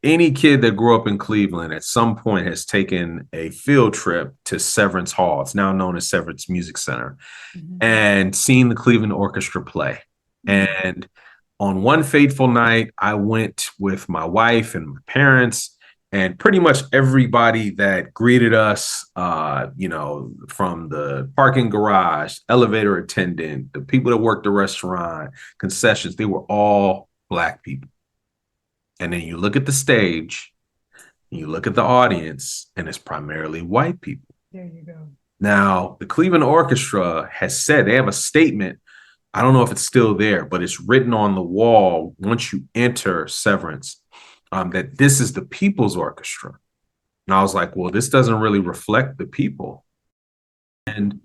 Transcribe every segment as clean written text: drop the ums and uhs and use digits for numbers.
any kid that grew up in Cleveland at some point has taken a field trip to Severance Hall. It's now known as Severance Music Center, Mhm. and seen the Cleveland Orchestra play. Mhm. And on one fateful night, I went with my wife and my parents, and pretty much everybody that greeted us, from the parking garage, elevator attendant, the people that worked the restaurant, concessions, they were all Black people. And then you look at the stage, you look at the audience, and it's primarily white people. There you go. Now, the Cleveland Orchestra has said they have a statement. I don't know if it's still there, but it's written on the wall once you enter Severance, that this is the People's Orchestra. And I was like, well, this doesn't really reflect the people. And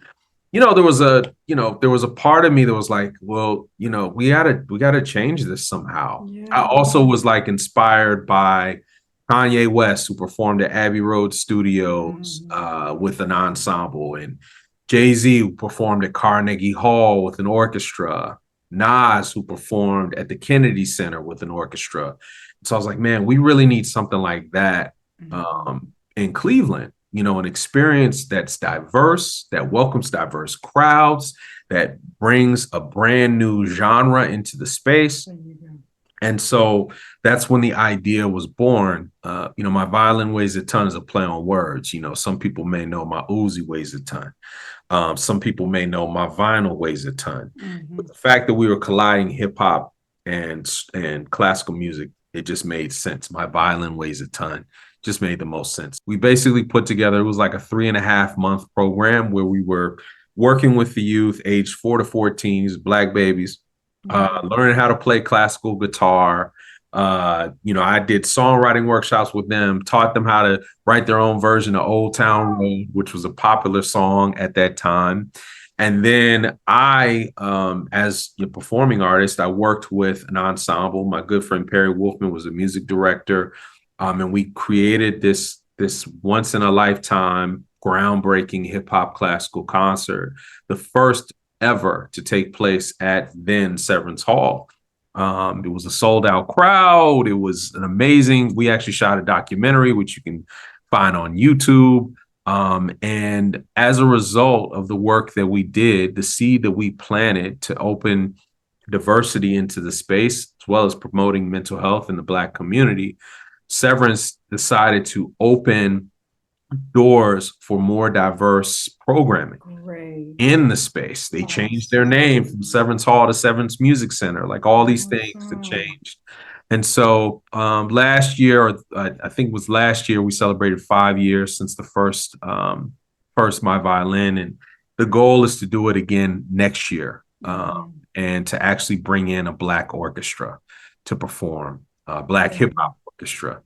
there was a part of me that was like, well, we gotta change this somehow. I Yeah. also was like inspired by Kanye West, who performed at Abbey Road Studios Mhm. with an ensemble, and Jay-Z, who performed at Carnegie Hall with an orchestra, Nas, who performed at the Kennedy Center with an orchestra. So I was like, man, we really need something like that Mhm. in Cleveland, an experience that's diverse, that welcomes diverse crowds, that brings a brand new genre into the space. There you go. And so that's when the idea was born. My violin weighs a ton is a play on words. Some people may know my Uzi weighs a ton. Some people may know my vinyl weighs a ton. But Mhm. the fact that we were colliding hip hop and classical music, it just made sense. My violin weighs a ton. Just made the most sense. We basically put together, it was like a 3.5 month program where we were working with the youth aged 4 to 14, Black babies, Mhm. learning how to play classical guitar. I did songwriting workshops with them, taught them how to write their own version of Old Town Road, which was a popular song at that time. And then as a performing artist, I worked with an ensemble. My good friend Perry Wolfman was a music director, and we created this once in a lifetime, groundbreaking hip hop classical concert, the first ever to take place at then Severance Hall. It was a sold out crowd. It was an amazing. We actually shot a documentary, which you can find on YouTube. And as a result of the work that we did, the seed that we planted to open diversity into the space, as well as promoting mental health in the Black community, Severance decided to open doors for more diverse programming Great. in the space. They changed their name Awesome. from Severance Hall to Severance Music Center. Like all these things have Awesome. changed. And so last year, or I think it was last year, we celebrated 5 years since the first My Violin, and the goal is to do it again next year, Mhm. and to actually bring in a Black orchestra to perform, Black hip Mhm. hop orchestra.